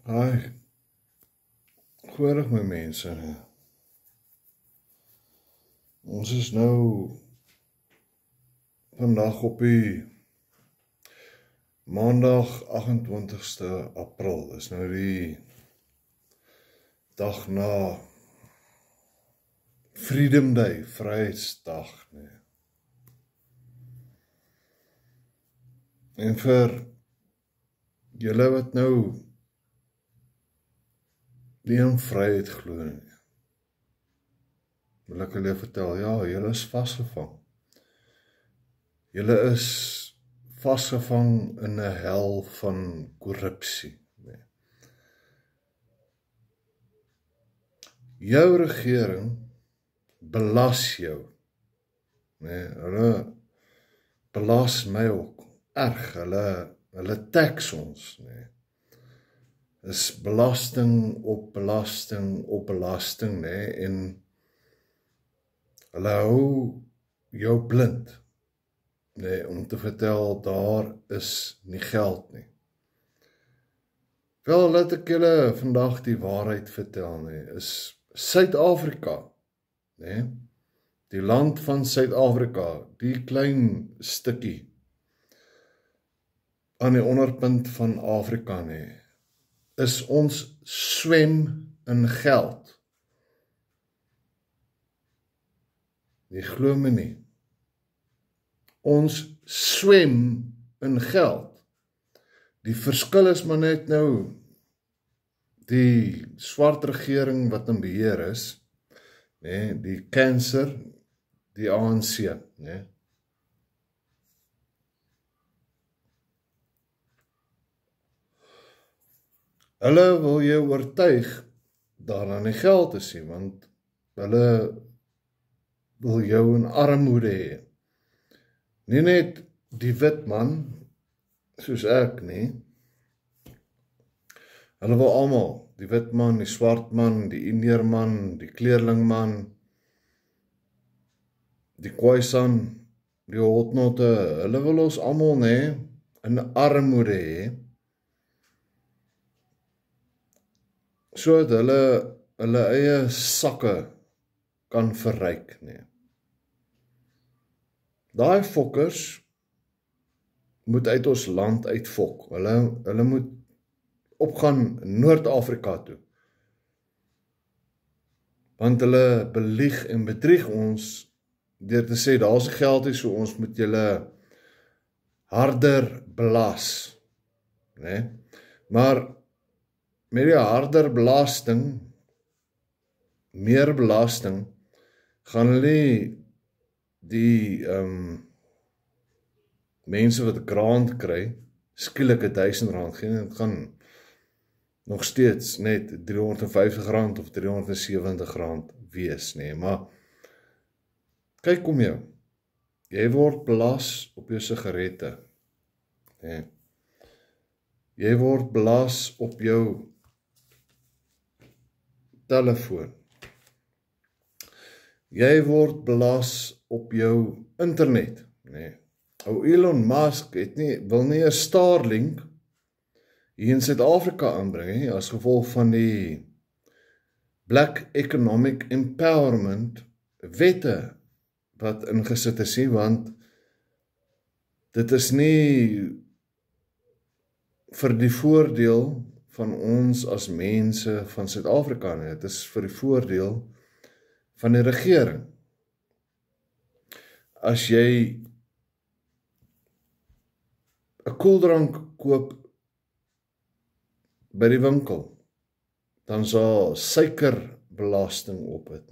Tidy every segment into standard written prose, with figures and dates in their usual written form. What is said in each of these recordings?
Hi, goeiedag my mense. Ons is nou vandag op die maandag 28ste April. Is nou die dag na Freedom Day, Vryheidsdag. En vir julle wat nou nie aan vryheid glo nie, wil ek julle vertel, ja, julle is vasgevang. Julle is vasgevang in 'n hel van korrupsie. Jou regering belas jou. Hulle belas my ook erg. Hulle tax ons. Is belasting op belasting op belasting, en hulle hou jou blind, om te vertel, daar is nie geld nie. Wel, laat ek julle vandag die waarheid vertel, is Suid-Afrika, die land van Suid-Afrika, die klein stukkie aan die onderpunt van Afrika, is ons swem in geld. Jy glo my nie. Ons swem in geld. Die verskil is maar net nou, die swart regering wat in beheer is, die Cancer, die ANC, Hulle wil jou oortuig daaraan nie geld te sien, want hulle wil jou in armoede hê. Nie net die wit man, soos ek nie. Hulle wil almal, die wit man, die swart man, die Indiër man, die kleerling man, die Khoisan, die hotnotte, hulle wil ons almal in armoede hê. Sodat hulle eie sakke kan verryk, Daai fokkers moet uit ons land uitfok. Hulle moet opgaan Noord-Afrika toe. Want hulle belieg en bedrieg ons deur te sê, daar is geld hier, so ons moet julle harder belas. Maar met die harder belasting, meer belasting, gaan hulle die mense wat grant kry, skielik R1000 gee, en het gaan nog steeds net R350 of R370 wees, maar kyk om jou, jy word belas op jou sigarette, jy word belas op jou telefoon, jy word belas op jou internet, Ou Elon Musk wil nie 'n Starlink hier in Suid-Afrika aanbring, as gevolg van die Black Economic Empowerment wette wat ingesit is, want dit is nie vir die voordeel van ons as mense van Suid-Afrika nie, dit is vir die voordeel van die regering. As jy 'n koeldrank koop by die winkel, dan sal suikerbelasting op het,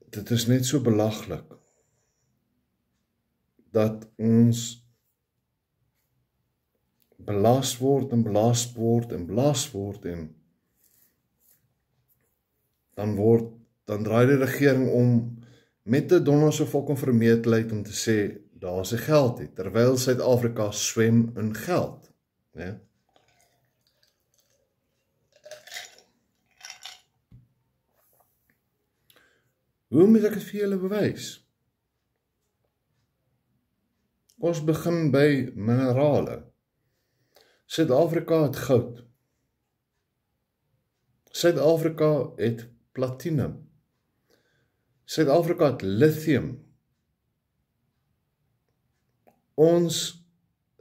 Dit is net so belaglik dat ons belas word en belas word en belas word, en dan draai die regering om met 'n donderse fucking vermetelheid om te sê, daar is geld hier, terwyl Suid-Afrika swem in geld, Hoe moet ek dit vir julle bewys? Ons begin by minerale. Suid-Afrika het goud. Suid-Afrika het platinum. Suid-Afrika het lithium. Ons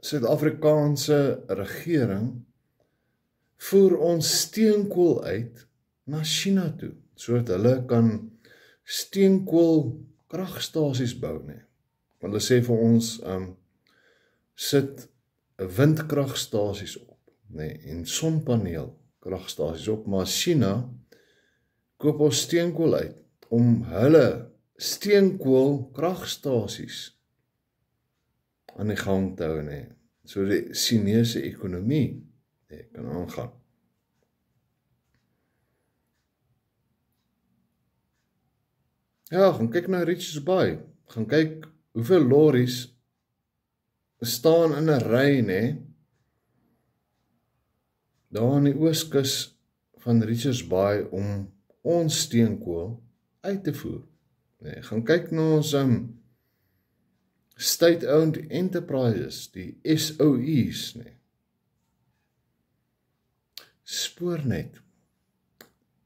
Suid-Afrikaanse regering voer ons steenkool uit na China toe, sodat hulle kan steenkool kragstasies bou, nee. Want hulle sê vir ons, sit windkragstasies op, nee, en sonpaneel kragstasies op, maar China koop ons steenkool uit, om hulle steenkool kragstasies aan die gang te hou, nee. So die Chinese ekonomie, nee, kan aangaan. Ja, gaan kyk na Richards Bay, gaan kyk hoeveel lorries staan in 'n ry, nee, daar aan die ooskus van Richards Bay om ons steenkool uit te voer. Nee, gaan kyk na ons state-owned enterprises, die SOE's, nee. Spoornet,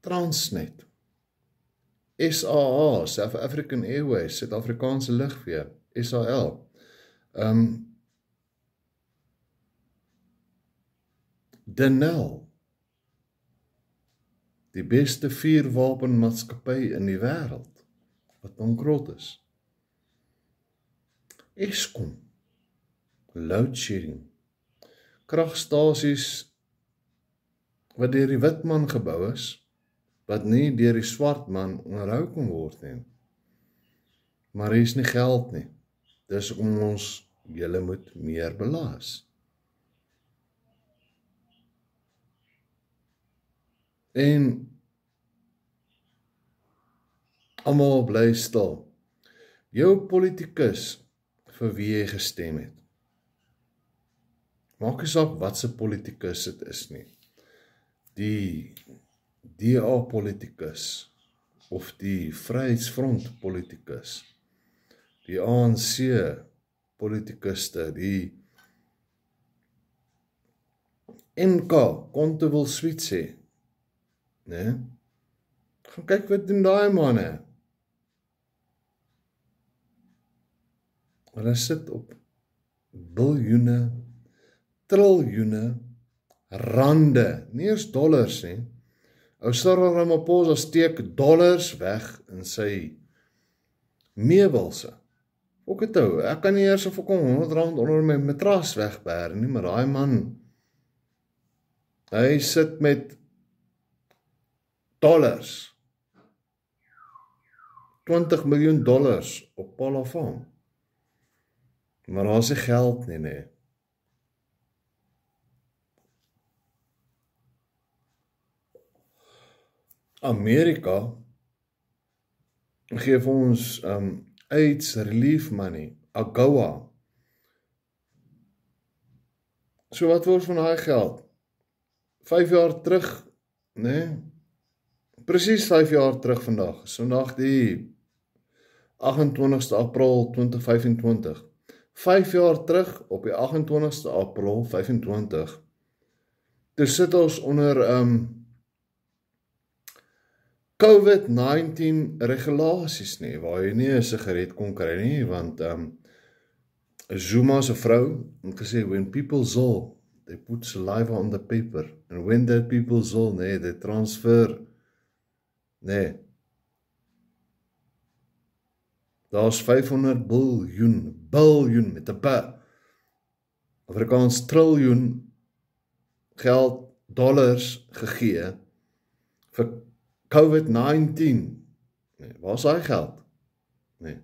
Transnet, SAA, South African Airways, Suid-Afrikaanse Lugweer, SAL, Denel, die beste vuurwapenmaatskappy in die wêreld, wat bankrot is. Eskom, loadshedding, kragstasies wat deur die wit man gebou is, wat nie deur die swart man onderhou kon word nie. Maar hier is nie geld nie. Dis om ons julle moet meer belas. En almal bly stil. Jou politikus vir wie jy gestem het. Maak nie saak wat se politikus dit is nie. Die DA politikus of die Vryheidsfront politikus, die ANC politikuste, die NK Kontewilswitse, nee? Gaan kyk wat doen daai manne. Hulle sit op biljoene, triljoene rande, nie eers dollars nie. Ou Cyril Ramaphosa steek dollars weg in sy meubelse. Ook het ou, ek kan nie eers vir R100 onder my matras wegbêre nie, maar daai man, hy sit met dollars, $20 miljoen op Palafam. Maar daar is nie geld nie, nee. Amerika gee vir ons AIDS relief money, AGOA. So wat word van daai geld? 5 jaar terug, nee, presies 5 jaar terug vandag, Sondag die 28ste April 2025. 5 jaar terug op die 28ste April 25. Toe sit ons onder COVID-19 regulasies nie, waar jy nie 'n sigaret kon kry nie, want Zuma se vrou het gesê, when people zol, they put saliva on the paper, and when that people zol, nee, they transfer, nee, daar is 500 biljoen met 'n b, Afrikaans triljoen geld, dollars gegee vir COVID-19. Nee, waar is daai geld? Nee.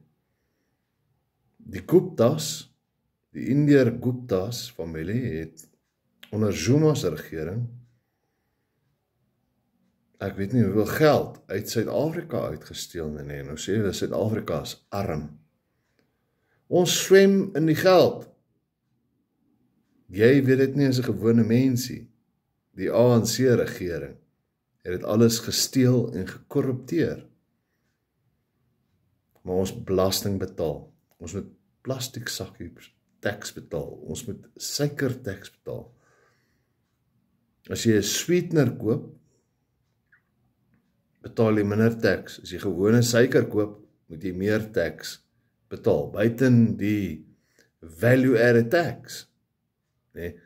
Die Guptas, die Indiër Guptas familie het onder Zuma se regering, ek weet nie hoeveel geld uit Suid-Afrika uitgesteel nie, nou sê hulle Suid-Afrika is arm. Ons swem in die geld. Jy weet dit nie as 'n gewone mensie. Die ANC regering het dit alles gesteel en gekorrupteer. Maar ons belasting betaal. Ons moet plastiek sakkies tax betaal. Ons moet suiker tax betaal. As jy 'n sweetener koop, betaal jy minder tax. As jy gewone suiker koop, moet jy meer tax betaal. Buiten die value-added tax, nee,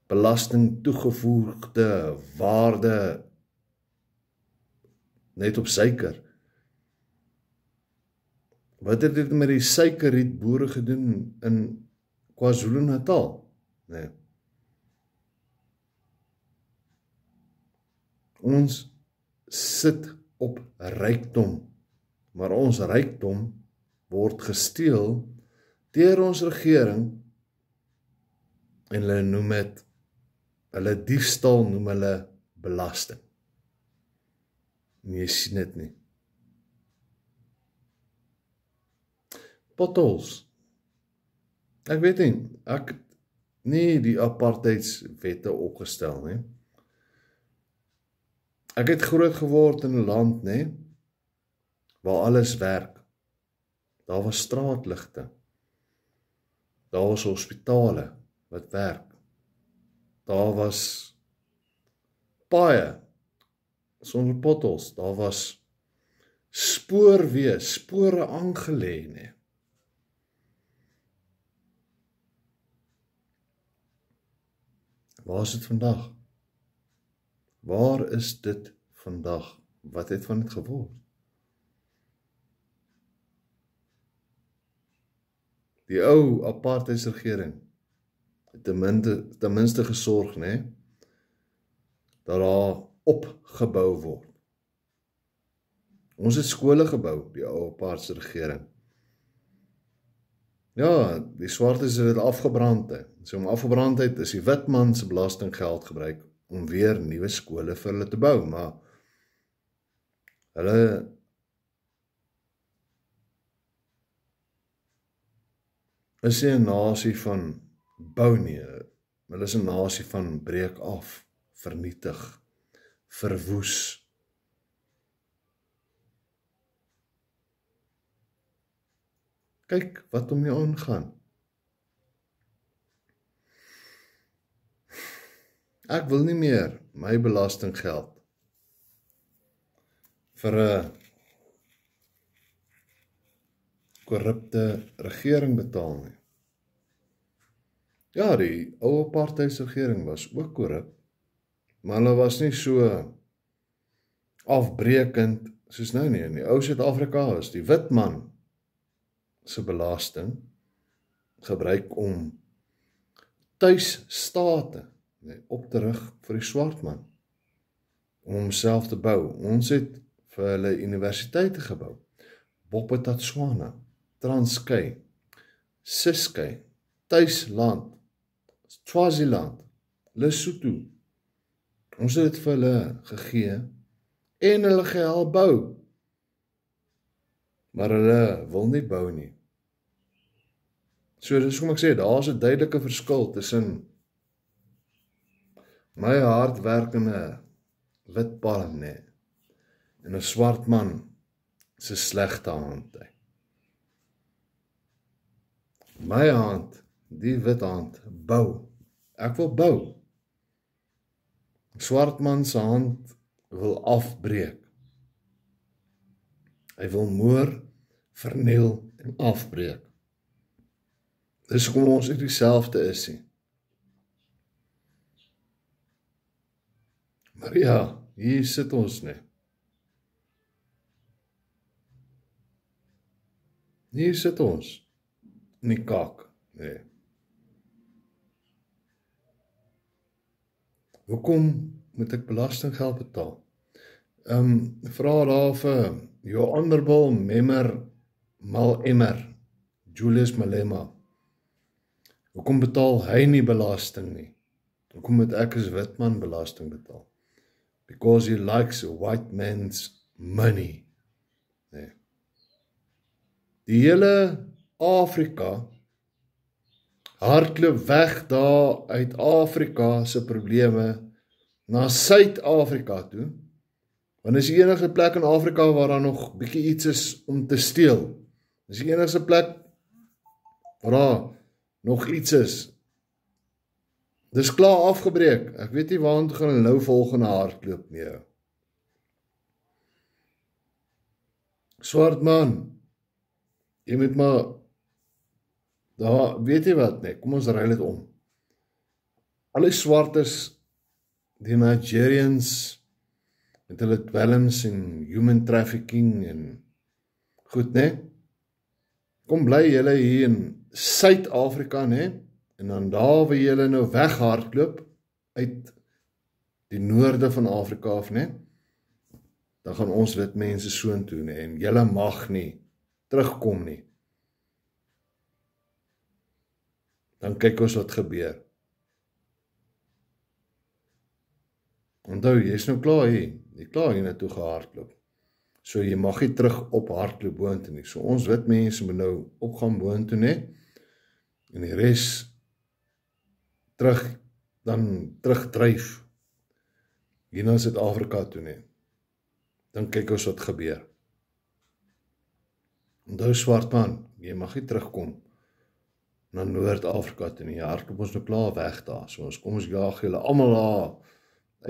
belasting toegevoegde waarde net op suiker. Wat het dit met die suikerrietboere gedoen in KwaZulu-Natal? Nee. Ons sit op rykdom, maar ons rykdom word gesteel deur ons regering en hulle noem dit, hulle diefstal noem hulle belasting. En jy sien dit nie. Potholes. Ek weet nie, ek het nie die apartheidswette opgestel nie. Ek het groot geword in 'n land, nee, waar alles werk. Daar was straatligte. Daar was hospitale wat werk. Daar was paaie sonder potholes. Daar was spoorweë, spore aangelê, nee. Waar is dit vandag? Waar is dit vandag? Wat het van dit geword? Die ou apartheidsregering het ten minste gesorg, nee, dat daar opgebou word. Ons het skole gebou, die ou apartheidsregering. Ja, die swartes het dit afgebrand. So om afgebrand het, is die wit man se belastinggeld gebruik om weer nuwe skole vir hulle te bou, maar hulle is nie 'n nasie van bou nie, hulle is 'n nasie van breek af, vernietig, verwoes. Kyk wat om jou aangaan. Ek wil nie meer my belastinggeld vir 'n korrupte regering betaal nie. Ja, die ou apartheidsregering was ook korrup, maar hulle was nie so afbreekend soos nou nie. In die ou Suid-Afrika is die wit man se belasting gebruik om tuisstate op te rig vir die swart man, om homself te bou. Ons het vir hulle universiteite gebou. Bophuthatswana, Transkei, Ciskei, Tuisland, Swaziland, Lesotho. Ons het dit vir hulle gegee en hulle gehelp bou. Maar hulle wil nie bou nie. So dis hoekom ek sê, daar is 'n duidelike verskil tussen my hardwerkende wit palm, nee, en 'n swart man se slegte hand. My hand, die wit hand, bou. Ek wil bou. Swart man se hand wil afbreek. Hy wil moor, verniel en afbreek. Dis hoekom ons nie dieselfde is nie. Maar ja, hier sit ons nie. Hier sit ons in die kak, nee. Hoekom moet ek belastinggeld betaal? Vra daar vir jou honorable member Mal-Emmer, Julius Malema. Hoekom betaal hy nie belasting nie? Hoekom moet ek as wit man belasting betaal? Because he likes a white man's money. Nee. Die hele Afrika hardloop weg daar uit Afrika se probleme na Suid-Afrika toe. Want is die enige plek in Afrika waar daar nog bietjie iets is om te steel. Is die enige plek waar daar nog iets is Dis klaar afgebreek. Ek weet nie waarheen toe gaan hulle nou volgende hardloop nie. Swart man, jy moet maar, daar, weet jy wat, nee, kom ons ruil dit om. Al die swartes, die Nigerians, met hulle dwelms en human trafficking en goed, nee. Kom bly julle hier in Suid-Afrika, nee, en dan daar waar julle nou weghardloop uit die noorde van Afrika af, nee, dan gaan ons wit mense soontoe, nee, en julle mag nie terugkom nie. Dan kyk ons wat gebeur. Onthou, jy is nou klaar hier, jy klaar hier naartoe gehardloop. So jy mag nie terug op hardloop boontoe nie. So ons wit mense moet nou opgaan boontoe, nee, en die res terugdryf hier na Suid-Afrika toe, nee. Dan kyk ons wat gebeur. Onthou swart man, jy mag nie terugkom na Noord-Afrika toe nie. Jy hardloop ons nou klaar weg daar. So kom ons jaag julle almal daar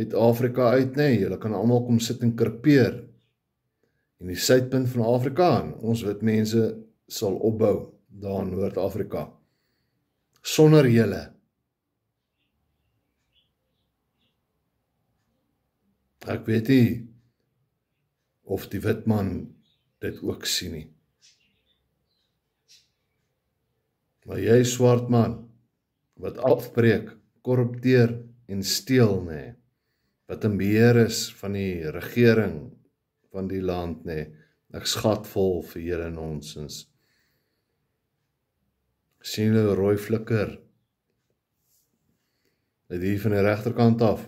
uit Afrika uit, nee. Julle kan almal kom sit en krepeer in die suidpunt van Afrika en ons wit mense sal opbou daar in Noord-Afrika. Sonder julle. Ek weet nie of die wit man dit ook sien nie. Maar jy swart man, wat afbreek, korrupteer en steel, nee, wat in beheer is van die regering van die land, nee, ek skatvol vir julle nonsens. Sien julle rooi flikker, dit hier van die regterkant af,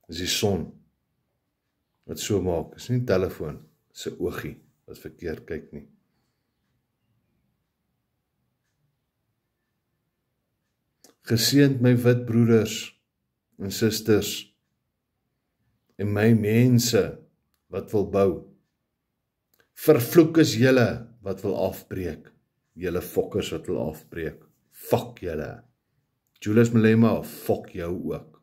is die son, wat so maak, is nie telefoon, is 'n oogie, wat verkeerd kyk nie. Geseënd my wit broeders en susters en my mense wat wil bou. Vervloek is julle wat wil afbreek. Julle fokkers wat wil afbreek. Fuck julle. Julius Malema, fuck jou ook.